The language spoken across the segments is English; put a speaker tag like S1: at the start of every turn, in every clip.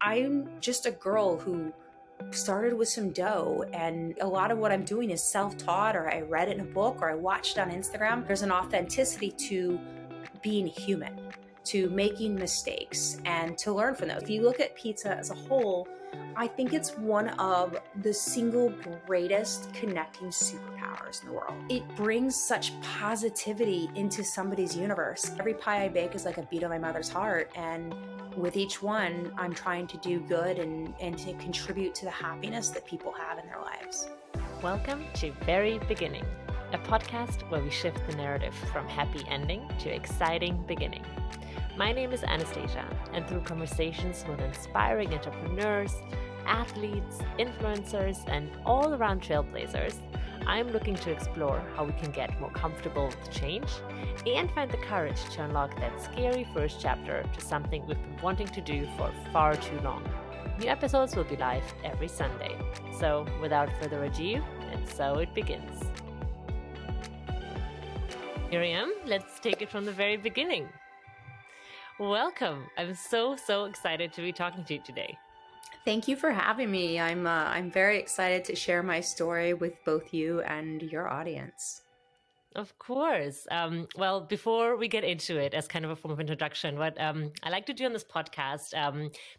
S1: I'm just a girl who started with some dough, and a lot of what I'm doing is self-taught, or I read it in a book, or I watched it on Instagram. There's an authenticity to being human, to making mistakes, and to learn from those. If you look at pizza as a whole, I think it's one of the single greatest connecting superpowers in the world. It brings such positivity into somebody's universe. Every pie I bake is like a beat of my mother's heart, and with each one, I'm trying to do good and to contribute to the happiness that people have in their lives.
S2: Welcome to Very Beginning, a podcast where we shift the narrative from happy ending to exciting beginning. My name is Anastasia, and through conversations with inspiring entrepreneurs, athletes, influencers, and all-around trailblazers, I'm looking to explore how we can get more comfortable with change and find the courage to unlock that scary first chapter to something we've been wanting to do for far too long. New episodes will be live every Sunday. So without further ado, and so it begins. Miriam, let's take it from the very beginning. Welcome. I'm so excited to be talking to you today.
S1: Thank you for having me. I'm very excited to share my story with both you and your audience.
S2: Of course. Well, before we get into it, as kind of a form of introduction, what I like to do on this podcast,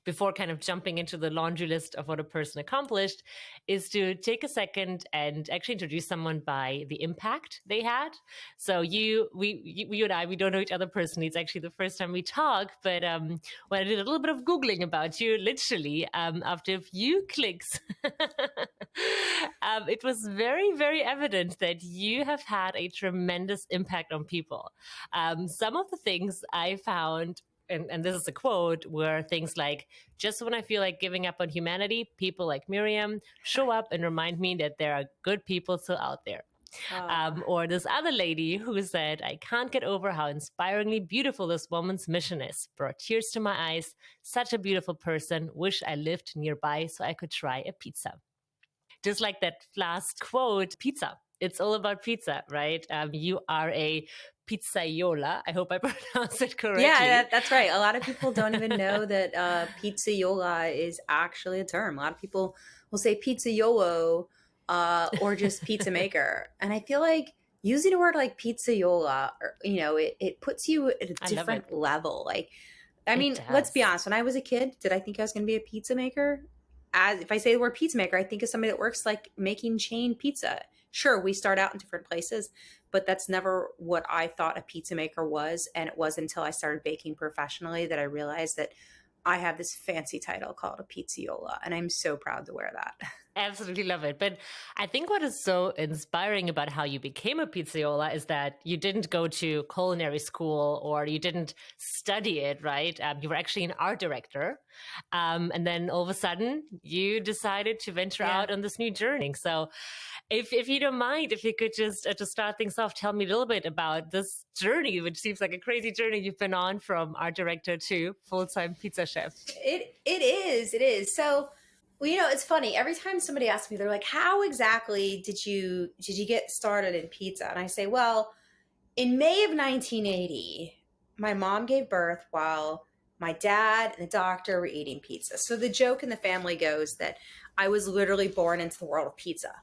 S2: before kind of jumping into the laundry list of what a person accomplished, is to take a second and actually introduce someone by the impact they had. So you and I, we don't know each other personally. It's actually the first time we talk, but when I did a little bit of Googling about you, literally, after a few clicks, it was very evident that you have had a tremendous impact on people. Some of the things I found, and this is a quote, were things like, just when I feel like giving up on humanity, people like Miriam show up and remind me that there are good people still out there. Or this other lady who said, I can't get over how inspiringly beautiful this woman's mission is. Brought tears to my eyes. Such a beautiful person. Wish I lived nearby so I could try a pizza. Just like that last quote, pizza. It's all about pizza, right? You are a Pizzaiola. I hope I pronounced it correctly.
S1: Yeah, that's right. A lot of people don't even know that Pizzaiola is actually a term. A lot of people will say Pizzaiolo or just pizza maker. And I feel like using a word like Pizzaiola, it puts you at a different level. Like, I mean, let's be honest. When I was a kid, did I think I was going to be a pizza maker? If I say the word pizza maker, I think of somebody that works like making chain pizza. Sure, we start out in different places, but that's never what I thought a pizza maker was. And it wasn't until I started baking professionally that I realized that I have this fancy title called a Pizzaiola, and I'm so proud to wear that.
S2: Absolutely love it. But I think what is so inspiring about how you became a Pizzaiola is that you didn't go to culinary school or you didn't study it, right? You were actually an art director. And then all of a sudden you decided to venture out on this new journey. So if you don't mind, if you could just to start things off, tell me a little bit about this journey, which seems like a crazy journey you've been on from art director to full-time pizza chef.
S1: It is. So, well, it's funny. Every time somebody asks me, they're like, "How exactly did you get started in pizza?" And I say, "Well, in May of 1980, my mom gave birth while my dad and the doctor were eating pizza. So the joke in the family goes that I was literally born into the world of pizza.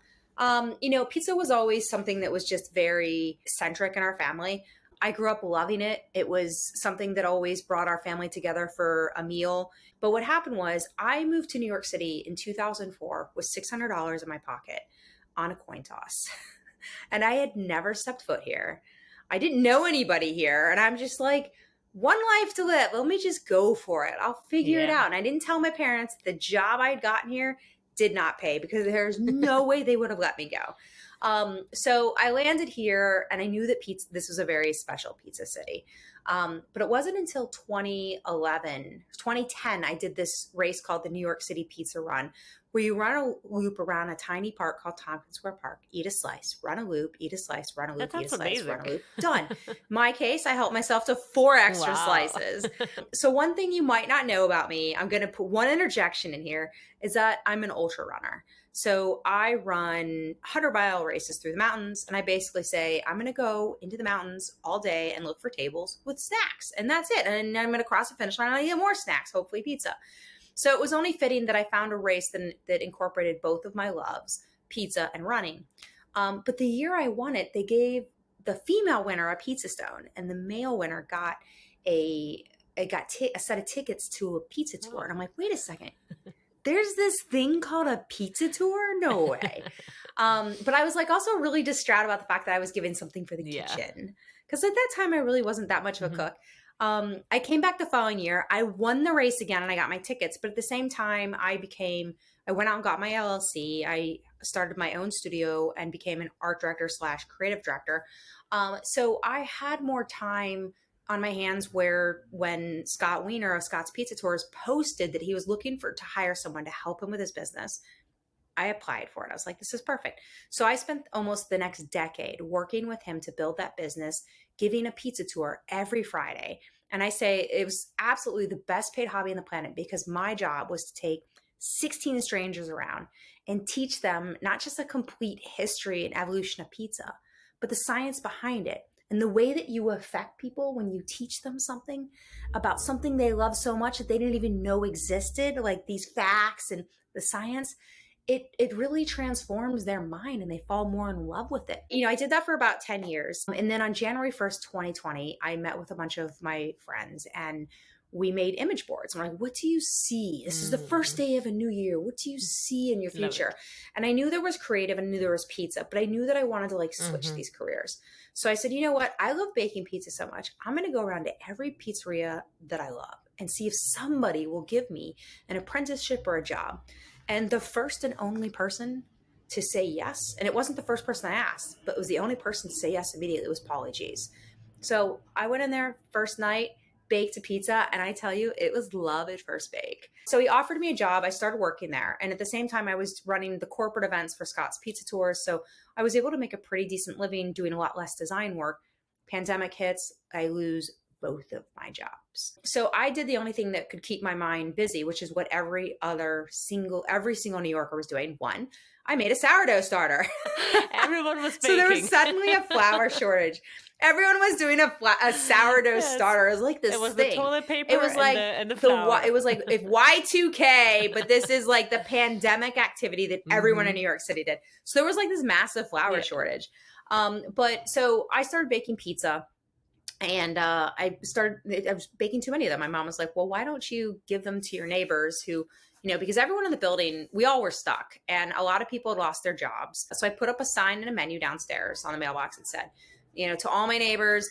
S1: Pizza was always something that was just very centric in our family. I grew up loving it. It was something that always brought our family together for a meal. But what happened was I moved to New York City in 2004 with $600 in my pocket on a coin toss. And I had never stepped foot here. I didn't know anybody here. And I'm just like, one life to live. Let me just go for it. I'll figure it out. And I didn't tell my parents the job I'd gotten here did not pay because there's no way they would have let me go. So I landed here and I knew that this was a very special pizza city. But it wasn't until 2010, I did this race called the New York City Pizza Run, where you run a loop around a tiny park called Tompkins Square Park, eat a slice, run a loop, eat a slice, run a loop, eat a slice, run a loop, done. My case, I helped myself to 4 extra slices. So one thing you might not know about me, I'm going to put one interjection in here, is that I'm an ultra runner. So I run 100-mile races through the mountains, and I basically say, I'm going to go into the mountains all day and look for tables with snacks, and that's it. And I'm going to cross the finish line and I get more snacks, hopefully pizza. So it was only fitting that I found a race that incorporated both of my loves, pizza and running. But the year I won it, they gave the female winner a pizza stone, and the male winner got a a set of tickets to a pizza tour. And
S2: Oh.
S1: I'm like, wait a second, there's this thing called a pizza tour? No way. But I was like also really distraught about the fact that I was given something for the
S2: Yeah.
S1: kitchen. Because at that time I really wasn't that much of a
S2: Mhm.
S1: cook. I came back the following year. I won the race again and I got my tickets. But at the same time, I went out and got my LLC. I started my own studio and became an art director slash creative director. So I had more time on my hands where when Scott Wiener of Scott's Pizza Tours posted that he was looking to hire someone to help him with his business, I applied for it. I was like, this is perfect. So I spent almost the next decade working with him to build that business, giving a pizza tour every Friday. And I say it was absolutely the best paid hobby on the planet because my job was to take 16 strangers around and teach them not just a complete history and evolution of pizza, but the science behind it and the way that you affect people when you teach them something about something they love so much that they didn't even know existed, like these facts and the science. It really transforms their mind and they fall more in love with it. I did that for about 10 years. And then on January 1st, 2020, I met with a bunch of my friends and we made image boards. I'm like, what do you see? This is the first day of a new year. What do you see in your
S2: Love
S1: future?
S2: it.
S1: And I knew there was creative and I knew there was pizza, but I knew that I wanted to like switch
S2: Mhm.
S1: these careers. So I said, you know what? I love baking pizza so much. I'm going to go around to every pizzeria that I love and see if somebody will give me an apprenticeship or a job. And the first and only person to say yes, and it wasn't the first person I asked, but it was the only person to say yes immediately, was Paulie G's. So I went in there first night, baked a pizza, and I tell you, it was love at first bake. So he offered me a job. I started working there. And at the same time, I was running the corporate events for Scott's Pizza Tours. So I was able to make a pretty decent living doing a lot less design work. Pandemic hits, I lose both of my jobs. So I did the only thing that could keep my mind busy, which is what every single New Yorker was doing. One, I made a sourdough starter.
S2: Everyone was
S1: So there was
S2: baking.
S1: suddenly a flour shortage. Everyone was doing a sourdough
S2: Yes.
S1: starter. It was like this
S2: It was the
S1: thing.
S2: toilet paper
S1: It was
S2: and
S1: like
S2: the flour.
S1: it was like if Y2K, but this is like the pandemic activity that everyone in New York City did. So there was like this massive flour
S2: Yeah.
S1: shortage. But so I started baking pizza. And I was baking too many of them. My mom was like, well, why don't you give them to your neighbors who, because everyone in the building, we all were stuck and a lot of people had lost their jobs. So I put up a sign and a menu downstairs on the mailbox that said, to all my neighbors,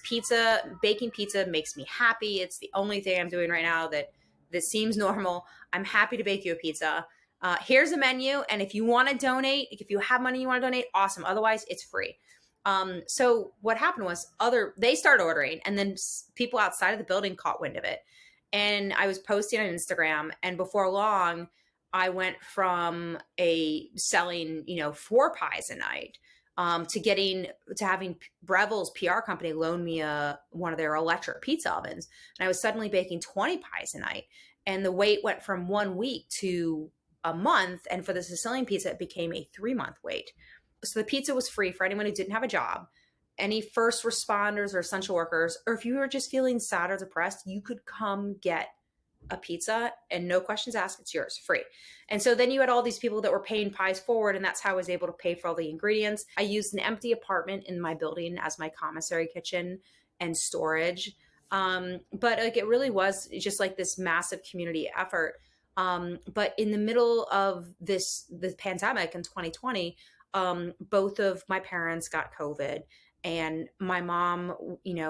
S1: baking pizza makes me happy. It's the only thing I'm doing right now that seems normal. I'm happy to bake you a pizza. Here's a menu. And if you want to donate, if you have money you want to donate, awesome. Otherwise, it's free. So what happened was they started ordering and then people outside of the building caught wind of it. And I was posting on Instagram and before long, I went from selling, 4 pies a night, to having Breville's PR company loan me one of their electric pizza ovens. And I was suddenly baking 20 pies a night. And the wait went from 1 week to a month. And for the Sicilian pizza, it became a 3-month wait. So the pizza was free for anyone who didn't have a job, any first responders or essential workers, or if you were just feeling sad or depressed, you could come get a pizza and no questions asked, it's yours, free. And so then you had all these people that were paying pies forward, and that's how I was able to pay for all the ingredients. I used an empty apartment in my building as my commissary kitchen and storage. But like it really was just like this massive community effort. But in the middle of the pandemic in 2020, both of my parents got COVID. And my mom,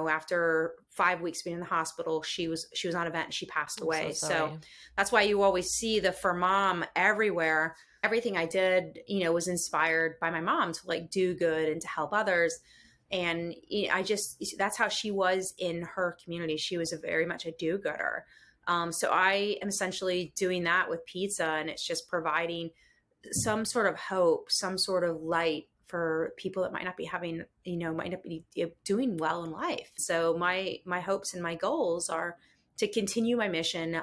S1: after 5 weeks being in the hospital, she was on a vent and she passed away. So that's why you always see the for mom everywhere. Everything I did, was inspired by my mom to like do good and to help others. And that's how she was in her community. She was very much a do-gooder. So I am essentially doing that with pizza, and it's just providing some sort of hope, some sort of light for people that might not be having, might not be doing well in life. So my hopes and my goals are to continue my mission.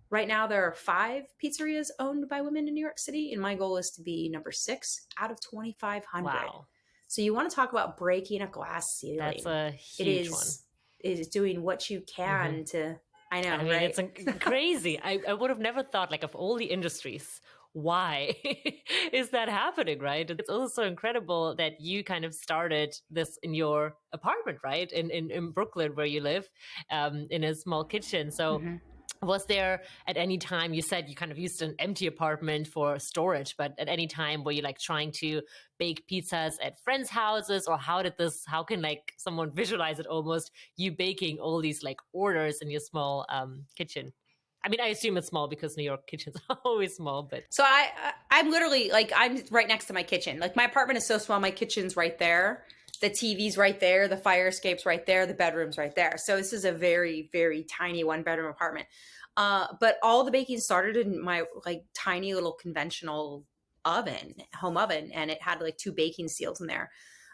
S1: Right now there are 5 pizzerias owned by women in New York City, and my goal is to be number 6 out of 2,500.
S2: Wow.
S1: So you want to talk about breaking a glass ceiling?
S2: That's a huge one.
S1: It is doing what you can to I know,
S2: I mean,
S1: right?
S2: it's crazy. I would have never thought, like, of all the industries, why is that happening, right? It's also incredible that you kind of started this in your apartment, right? In Brooklyn, where you live, in a small kitchen. So,
S1: Hmm.
S2: was there at any time, you said you kind of used an empty apartment for storage, but at any time were you like trying to bake pizzas at friends' houses, or how can like someone visualize it almost, you baking all these like orders in your small kitchen? I mean, I assume it's small because New York kitchens are always small, but
S1: So I'm literally like I'm right next to my kitchen. Like my apartment is so small, my kitchen's right there. The TV's right there, the fire escape's right there, the bedroom's right there. So this is a very, very tiny one bedroom apartment. But all the baking started in my like tiny little conventional oven, home oven, and it had like two baking seals in there.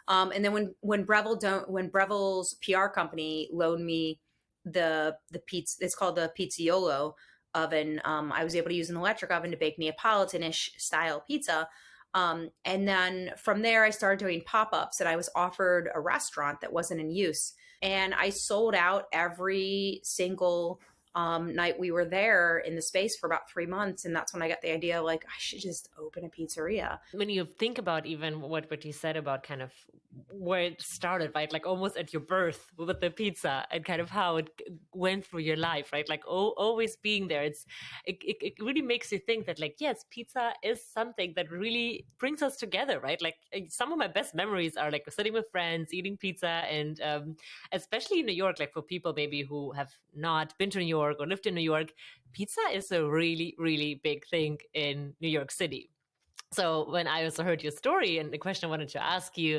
S1: And then when Breville's PR company loaned me the pizza, it's called the Pizzaiola oven. I was able to use an electric oven to bake Neapolitan-ish style pizza. And then from there, I started doing pop-ups, and I was offered a restaurant that wasn't in use. And I sold out every single night we were there in the space for about 3 months. And that's when I got the idea, like, I should just open a pizzeria.
S2: when you think about even what you said about kind of where it started, right? Like almost at your birth with the pizza, and kind of how it went through your life, right? Like always being there. It really makes you think that, like, yes, pizza is something that really brings us together, right? Like some of my best memories are like sitting with friends, eating pizza, and especially in New York, like for people maybe who have not been to New York or lived in New York, pizza is a really, really big thing in New York City. So when I also heard your story, and the question I wanted to ask you,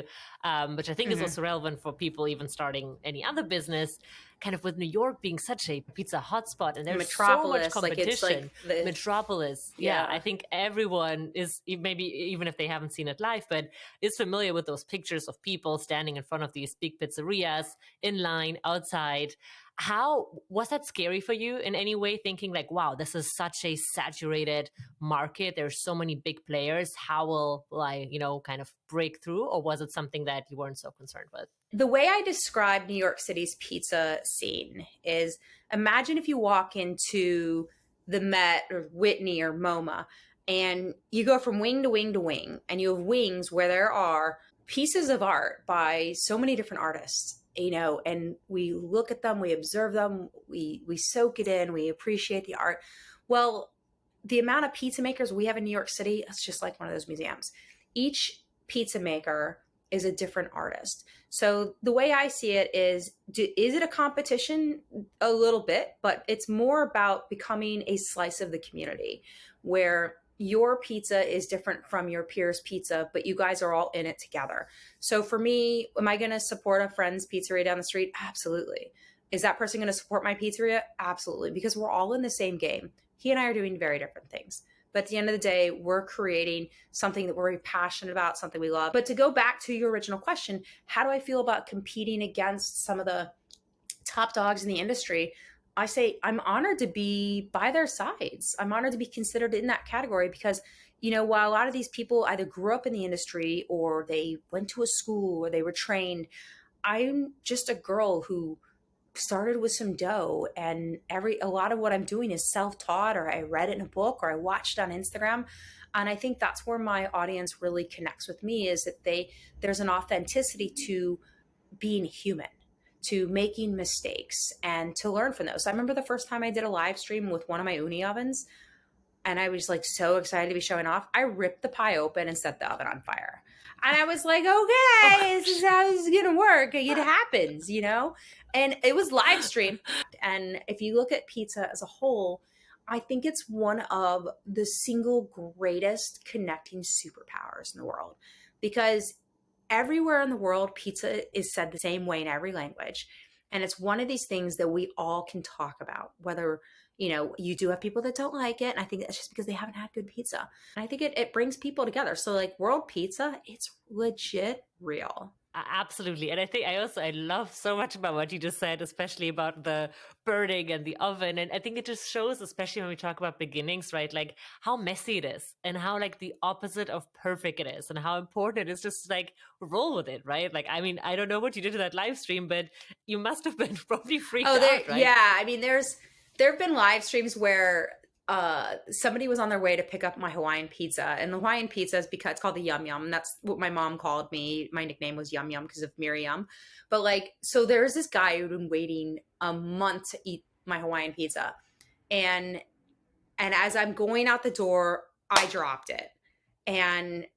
S2: which I think is
S1: Mm-hmm.
S2: also relevant for people even starting any other business, kind of with New York being such a pizza hotspot and there's so much
S1: Metropolis, like it's
S2: competition,
S1: like the
S2: metropolis. Yeah, I
S1: yeah.
S2: think everyone is, maybe even if they haven't seen it live, but is familiar with those pictures of people standing in front of these big pizzerias in line outside. How was that scary for you in any way, thinking like, wow, this is such a saturated market, there's so many big players, how will I, kind of break through? Or was it something that you weren't so concerned with?
S1: The way I describe New York City's pizza scene is, imagine if you walk into the Met or Whitney or MoMA, and you go from wing to wing to wing, and you have wings where there are pieces of art by so many different artists, and we look at them, we observe them, we soak it in, we appreciate the art. Well, the amount of pizza makers we have in New York City, it's just like one of those museums. Each pizza maker is a different artist. So the way I see it is it a competition? A little bit, but it's more about becoming a slice of the community where your pizza is different from your peer's pizza, but you guys are all in it together. So for me, am I going to support a friend's pizzeria down the street? Absolutely. Is that person going to support my pizzeria? Absolutely, because we're all in the same game. He and I are doing very different things. But at the end of the day, we're creating something that we're very passionate about, something we love. But to go back to your original question, how do I feel about competing against some of the top dogs in the industry? I say I'm honored to be by their sides. I'm honored to be considered in that category because, while a lot of these people either grew up in the industry or they went to a school or they were trained, I'm just a girl who started with some dough, and a lot of what I'm doing is self-taught, or I read it in a book, or I watched on Instagram. And I think that's where my audience really connects with me, is that there's an authenticity to being human, to making mistakes, and to learn from those. I remember the first time I did a live stream with one of my uni ovens, and I was like so excited to be showing off. I ripped the pie open and set the oven on fire. And I was like,
S2: Oh
S1: okay, this
S2: gosh.
S1: is how this is gonna work. It happens. And it was live stream. And if you look at pizza as a whole, I think it's one of the single greatest connecting superpowers in the world, because everywhere in the world, pizza is said the same way in every language. And it's one of these things that we all can talk about, whether you do have people that don't like it. And I think that's just because they haven't had good pizza. And I think it brings people together. So like world pizza, it's legit real.
S2: Absolutely. And I think I love so much about what you just said, especially about the burning and the oven. And I think it just shows, especially when we talk about beginnings, right? Like how messy it is and how like the opposite of perfect it is, and how important it is just like roll with it, right? Like, I mean, I don't know what you did to that live stream, but you must have been probably freaked
S1: Oh, there,
S2: out, right?
S1: yeah. I mean, There have been live streams where somebody was on their way to pick up my Hawaiian pizza, and the Hawaiian pizza is because it's called the Yum Yum. That's what my mom called me. My nickname was Yum Yum because of Miriam. But like, so there's this guy who'd been waiting a month to eat my Hawaiian pizza, and as I'm going out the door, I dropped it, and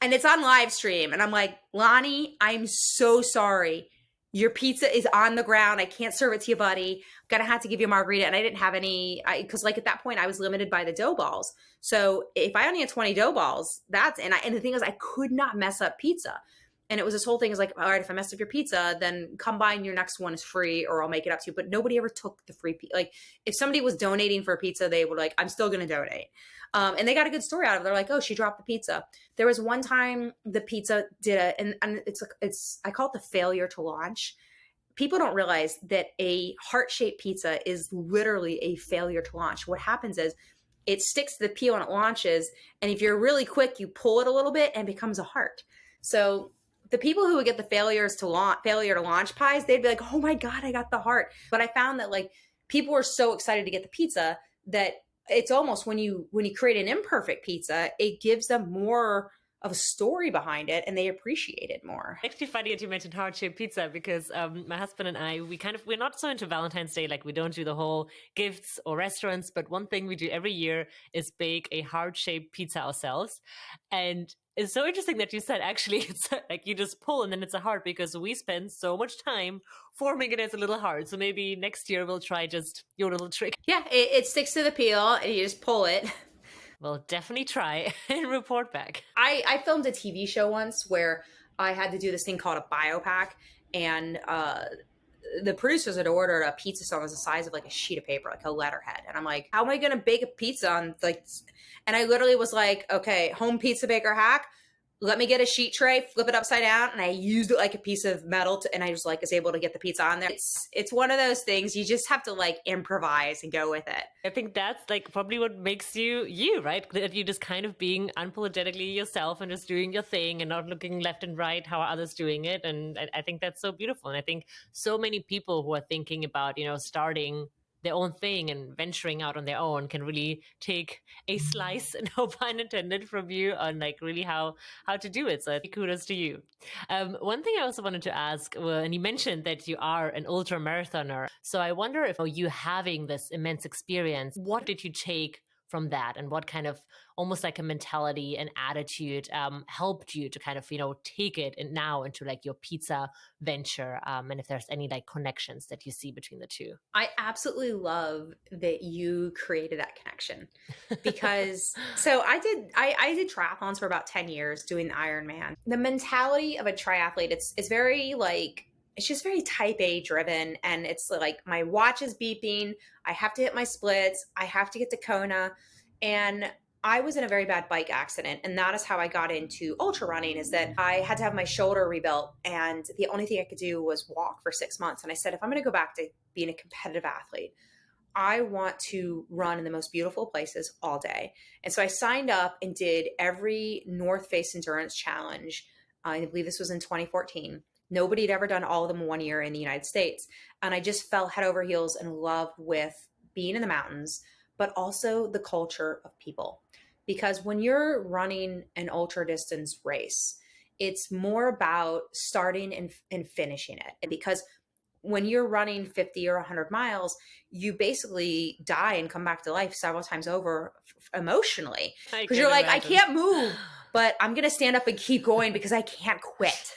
S1: it's on live stream, and I'm like, Lonnie, I'm so sorry. Your pizza is on the ground. I can't serve it to you, buddy. I'm gonna have to give you a margarita. And I didn't have any, because like at that point I was limited by the dough balls. So if I only had 20 dough balls, and the thing is, I could not mess up pizza. And it was this whole thing is like, all right, if I messed up your pizza, then come by and your next one is free, or I'll make it up to you. But nobody ever took the free pizza. Like if somebody was donating for a pizza, they were like, I'm still gonna donate. And they got a good story out of it. They're like, oh, she dropped the pizza. There was one time the pizza did and it's I call it the failure to launch. People don't realize that a heart-shaped pizza is literally a failure to launch. What happens is it sticks to the peel and it launches, and if you're really quick, you pull it a little bit and it becomes a heart. So the people who would get the failure to launch pies, they'd be like, "Oh my god, I got the heart." But I found that like people were so excited to get the pizza that it's almost when you create an imperfect pizza, it gives them more of a story behind it and they appreciate it more.
S2: Actually, funny that you mentioned heart-shaped pizza because my husband and I, we're not so into Valentine's Day. Like we don't do the whole gifts or restaurants, but one thing we do every year is bake a heart-shaped pizza ourselves. And it's so interesting that you said actually it's like you just pull and then it's a heart because we spend so much time forming it as a little heart. So maybe next year we'll try just your little trick.
S1: Yeah, it sticks to the peel and you just pull it.
S2: We'll definitely try and report back.
S1: I filmed a TV show once where I had to do this thing called a biopack, and the producers had ordered a pizza that was the size of like a sheet of paper, like a letterhead. And I'm like, how am I going to bake a pizza on like, and I literally was like, okay, home pizza baker hack. Let me get a sheet tray, flip it upside down, and I used it like a piece of metal, and I just like was able to get the pizza on there. It's one of those things you just have to like improvise and go with it.
S2: I think that's like probably what makes you, right? That you just kind of being unapologetically yourself and just doing your thing and not looking left and right how are others doing it. And I think that's so beautiful. And I think so many people who are thinking about, starting their own thing and venturing out on their own can really take a slice, no pun intended, from you on like really how to do it. So kudos to you. One thing I also wanted to ask, and you mentioned that you are an ultra marathoner. So I wonder if you having this immense experience, what did you take from that, and what kind of almost like a mentality and attitude helped you to kind of take it and now into like your pizza venture, and if there's any like connections that you see between the two?
S1: I absolutely love that you created that connection because so I did triathlons for about 10 years doing the Ironman. The mentality of a triathlete, it's very like it's just very type A driven, and it's like my watch is beeping, I have to hit my splits, I have to get to Kona. And I was in a very bad bike accident, and that is how I got into ultra running, is that I had to have my shoulder rebuilt, and the only thing I could do was walk for 6 months. And I said, if I'm going to go back to being a competitive athlete, I want to run in the most beautiful places all day. And so I signed up and did every North Face Endurance Challenge. I believe this was in 2014. Nobody had ever done all of them in 1 year in the United States. And I just fell head over heels in love with being in the mountains, but also the culture of people. Because when you're running an ultra distance race, it's more about starting and finishing it. And because when you're running 50 or 100 miles, you basically die and come back to life several times over emotionally. Because you're like, I can't move, but I'm going to stand up and keep going because I can't quit.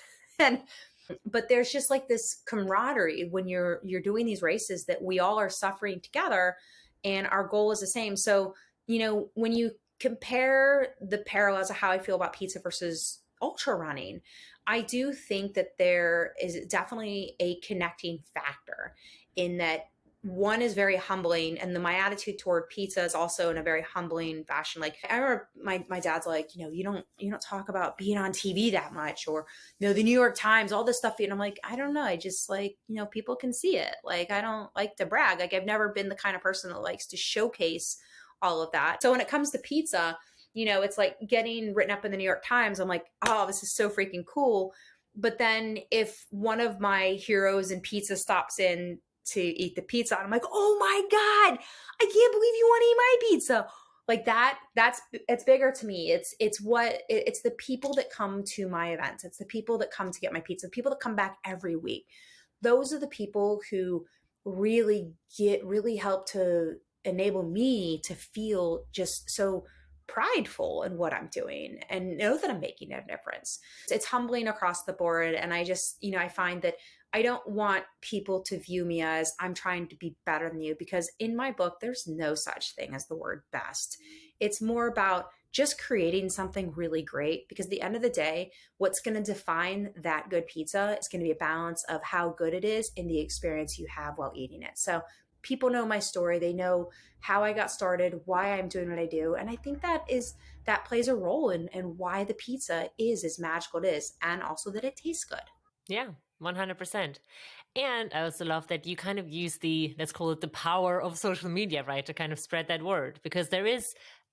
S1: But there's just like this camaraderie when you're doing these races that we all are suffering together and our goal is the same. So, when you compare the parallels of how I feel about pizza versus ultra running, I do think that there is definitely a connecting factor in that one is very humbling, and my attitude toward pizza is also in a very humbling fashion. Like I remember my dad's like, you don't talk about being on TV that much, or the New York Times, all this stuff. And I'm like, I don't know. I just like, people can see it. Like I don't like to brag. Like I've never been the kind of person that likes to showcase all of that. So when it comes to pizza, it's like getting written up in the New York Times. I'm like, oh, this is so freaking cool. But then if one of my heroes in pizza stops in to eat the pizza. And I'm like, oh my God, I can't believe you want to eat my pizza. Like it's bigger to me. It's the people that come to my events. It's the people that come to get my pizza, the people that come back every week. Those are the people who really help to enable me to feel just so prideful in what I'm doing and know that I'm making a difference. It's humbling across the board. And I just, I find that I don't want people to view me as I'm trying to be better than you, because in my book, there's no such thing as the word best. It's more about just creating something really great, because at the end of the day, what's going to define that good pizza is going to be a balance of how good it is and the experience you have while eating it. So people know my story. They know how I got started, why I'm doing what I do. And I think that plays a role in why the pizza is as magical it is, and also that it tastes good.
S2: Yeah, 100%. And I also love that you kind of use let's call it the power of social media, right? To kind of spread that word, because there is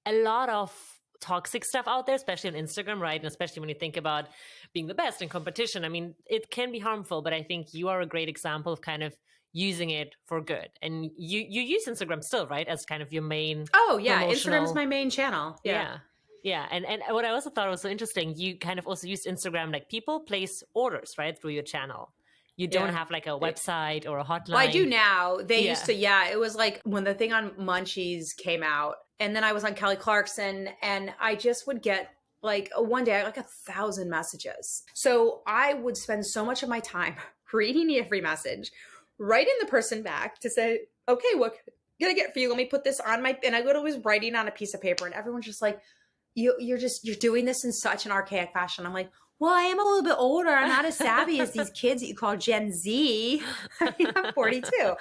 S2: a lot of toxic stuff out there, especially on Instagram, right? And especially when you think about being the best in competition. I mean, it can be harmful, but I think you are a great example of kind of using it for good. And you use Instagram still, right? As kind of your main
S1: Oh yeah, Instagram is
S2: promotional.
S1: my main channel. Yeah.
S2: Yeah. Yeah. And what I also thought was so interesting, you kind of also used Instagram, like people place orders, right, through your channel. You don't
S1: Yeah.
S2: have like a website or a
S1: Well, I do
S2: hotline.
S1: now. They used
S2: Yeah.
S1: to, yeah. It was like when the thing on Munchies came out, and then I was on Kelly Clarkson, and I just would get like one day I got like 1,000 messages. So I would spend so much of my time reading every message, writing the person back to say, okay, what can I get for you? Let me put this on my, and I would always writing on a piece of paper, and everyone's just like, you're doing this in such an archaic fashion. I'm like, well, I am a little bit older. I'm not as savvy as these kids that you call Gen Z. I mean, I'm 42.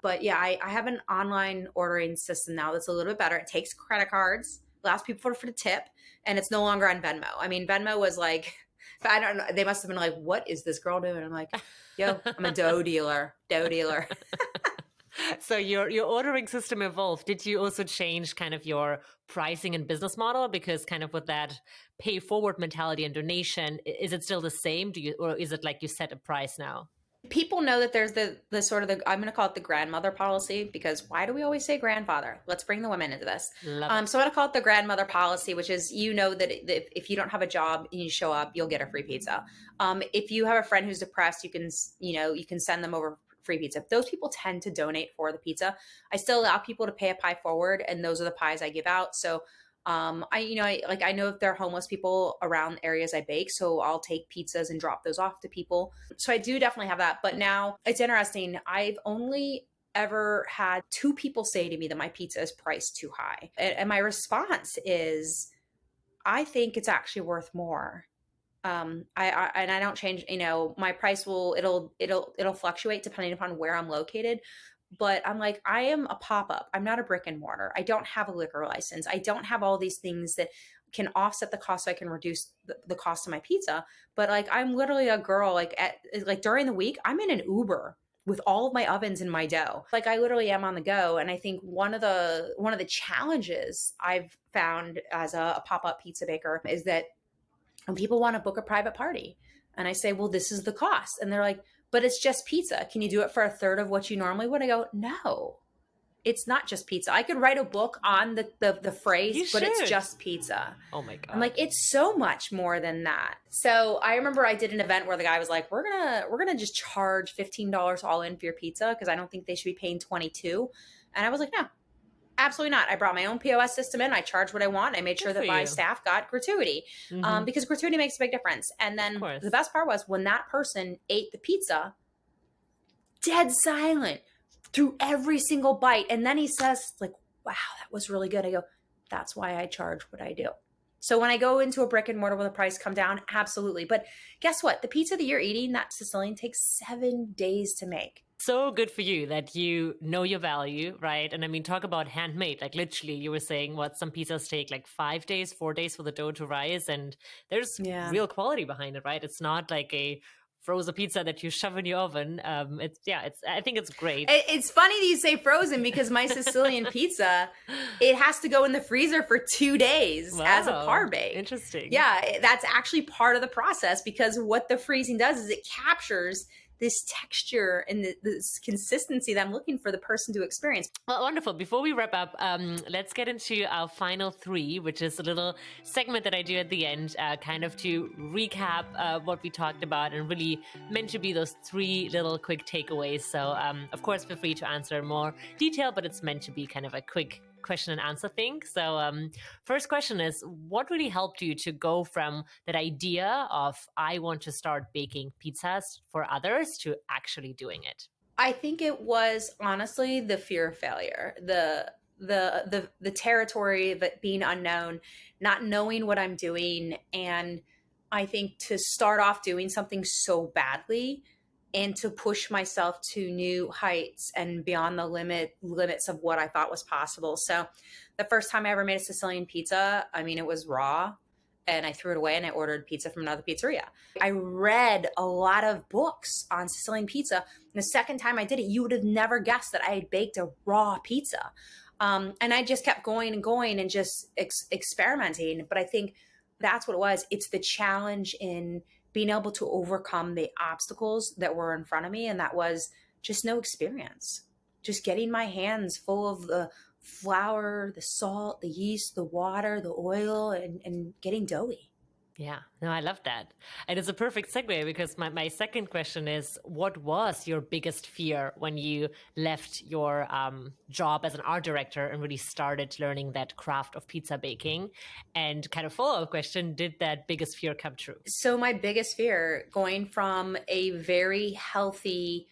S1: But yeah, I have an online ordering system now that's a little bit better. It takes credit cards, allows people for the tip, and it's no longer on Venmo. I mean, Venmo was like, I don't know. They must have been like, what is this girl doing? I'm like, yo, I'm a dough dealer.
S2: So your ordering system evolved. Did you also change kind of your pricing and business model? Because kind of with that pay forward mentality and donation, is it still the same? Or is it like you set a price now?
S1: People know that there's the sort of I'm going to call it the grandmother policy, because why do we always say grandfather? Let's bring the women into this.
S2: Love it.
S1: So I'm going to call it the grandmother policy, which is, that if you don't have a job and you show up, you'll get a free pizza. If you have a friend who's depressed, you can send them over free pizza. Those people tend to donate for the pizza. I still allow people to pay a pie forward, and those are the pies I give out. So I know if there are homeless people around areas I bake, so I'll take pizzas and drop those off to people. So I do definitely have that. But now it's interesting. I've only ever had 2 people say to me that my pizza is priced too high. And my response is, I think it's actually worth more. I don't change, my price it'll fluctuate depending upon where I'm located. But I'm like, I am a pop-up. I'm not a brick and mortar. I don't have a liquor license. I don't have all these things that can offset the cost so I can reduce the cost of my pizza. But like, I'm literally a girl, like during the week, I'm in an Uber with all of my ovens and my dough. Like, I literally am on the go. And I think one of the challenges I've found as a pop-up pizza baker is that when people want to book a private party and I say, well, this is the cost. And they're like, but it's just pizza. Can you do it for a third of what you normally would? I go, no, it's not just pizza. I could write a book on the phrase,
S2: You
S1: but it's
S2: should.
S1: just pizza.
S2: Oh my God.
S1: I'm like, it's so much more than that. So I remember I did an event where the guy was like, we're gonna just charge $15 all in for your pizza, because I don't think they should be paying 22. And I was like, no, absolutely not. I brought my own POS system in. I charged what I want. I made sure that my staff got gratuity, because gratuity makes a big difference. And then the best part was when that person ate the pizza, dead silent through every single bite. And then he says, like, wow, that was really good. I go, that's why I charge what I do. So when I go into a brick and mortar, will the price come down? Absolutely. But guess what? The pizza that you're eating, that Sicilian, takes 7 days to make.
S2: So good for you that you know your value, right? And I mean, talk about handmade. Like literally, you were saying what some pizzas take like 5 days, 4 days for the dough to rise, and there's real quality behind it, right? It's not like a frozen pizza that you shove in your oven. I think it's great.
S1: It's funny that you say frozen, because my Sicilian pizza, it has to go in the freezer for 2 days as a par bake.
S2: Interesting.
S1: Yeah, that's actually part of the process, because what the freezing does is it captures this texture and this consistency that I'm looking for the person to experience.
S2: Well, wonderful. Before we wrap up, let's get into our final three, which is a little segment that I do at the end, kind of to recap what we talked about and really meant to be those three little quick takeaways. So, of course, feel free to answer in more detail, but it's meant to be kind of a quick question and answer thing. So first question is, what really helped you to go from that idea of I want to start baking pizzas for others to actually doing it?
S1: I think it was honestly the fear of failure, the territory of it being unknown, not knowing what I'm doing. And I think to start off doing something so badly and to push myself to new heights and beyond the limits of what I thought was possible. So the first time I ever made a Sicilian pizza, I mean, it was raw and I threw it away and I ordered pizza from another pizzeria. I read a lot of books on Sicilian pizza. And the second time I did it, you would have never guessed that I had baked a raw pizza. And I just kept going and going and just experimenting. But I think that's what it was. It's the challenge in being able to overcome the obstacles that were in front of me. And that was just no experience, just getting my hands full of the flour, the salt, the yeast, the water, the oil, and getting doughy.
S2: Yeah, no, I love that. And it's a perfect segue because my second question is, what was your biggest fear when you left your job as an art director and really started learning that craft of pizza baking? And kind of follow-up question, did that biggest fear come true?
S1: So my biggest fear, going from a very healthy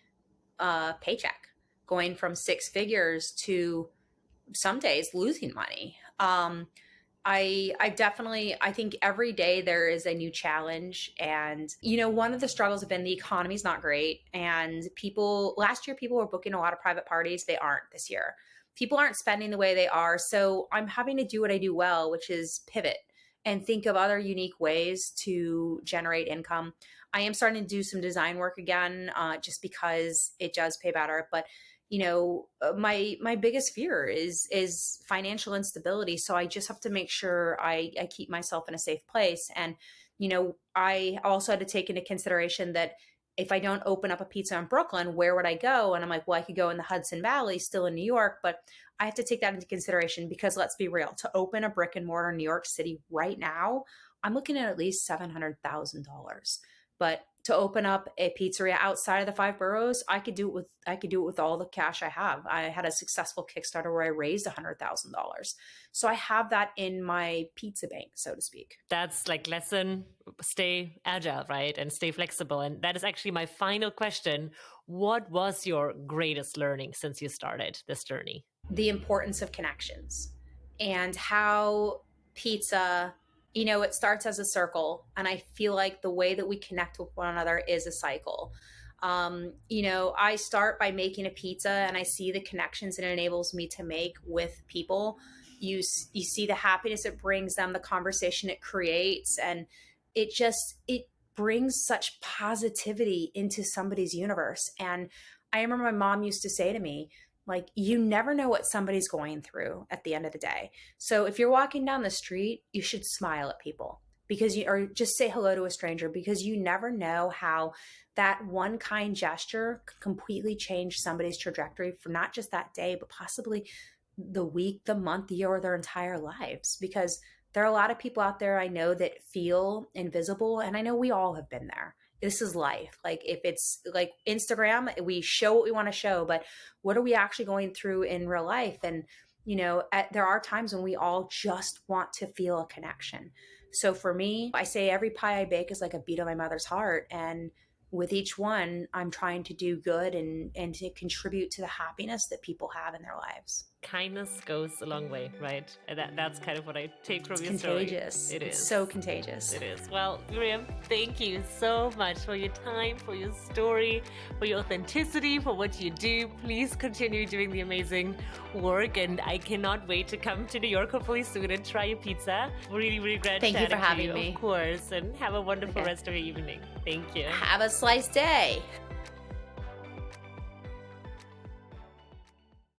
S1: paycheck, going from six figures to some days losing money. I think every day there is a new challenge. And, one of the struggles have been the economy's not great. And last year, people were booking a lot of private parties. They aren't this year. People aren't spending the way they are. So I'm having to do what I do well, which is pivot and think of other unique ways to generate income. I am starting to do some design work again, just because it does pay better. But my biggest fear is financial instability. So I just have to make sure I keep myself in a safe place. And, I also had to take into consideration that if I don't open up a pizza in Brooklyn, where would I go? And I'm like, well, I could go in the Hudson Valley, still in New York, but I have to take that into consideration because let's be real, to open a brick and mortar in New York City right now, I'm looking at least $700,000. But to open up a pizzeria outside of the five boroughs, I could do it with all the cash I have. I had a successful Kickstarter where I raised $100,000. So I have that in my pizza bank, so to speak.
S2: That's like lesson, stay agile, right? And stay flexible. And that is actually my final question. What was your greatest learning since you started this journey?
S1: The importance of connections and how pizza, it starts as a circle. And I feel like the way that we connect with one another is a cycle. I start by making a pizza and I see the connections it enables me to make with people. You see the happiness it brings them, the conversation it creates, and it brings such positivity into somebody's universe. And I remember my mom used to say to me, like, you never know what somebody's going through at the end of the day. So if you're walking down the street, you should smile at people or just say hello to a stranger, because you never know how that one kind gesture can completely change somebody's trajectory for not just that day, but possibly the week, the month, the year, or their entire lives. Because there are a lot of people out there I know that feel invisible, and I know we all have been there. This is life. Like, if it's like Instagram, we show what we want to show, but what are we actually going through in real life? And, there are times when we all just want to feel a connection. So for me, I say every pie I bake is like a beat on my mother's heart. And with each one, I'm trying to do good and to contribute to the happiness that people have in their lives.
S2: Kindness goes a long way, right? And that's kind of what I take from your
S1: contagious.
S2: Story. It is.
S1: It's so contagious.
S2: It is. Well, Miriam, thank you so much for your time, for your story, for your authenticity, for what you do. Please continue doing the amazing work. And I cannot wait to come to New York hopefully soon and try your pizza. Really, really glad
S1: Thank you for having me.
S2: Of course. And have a wonderful rest of your evening. Thank you.
S1: Have a sliced day.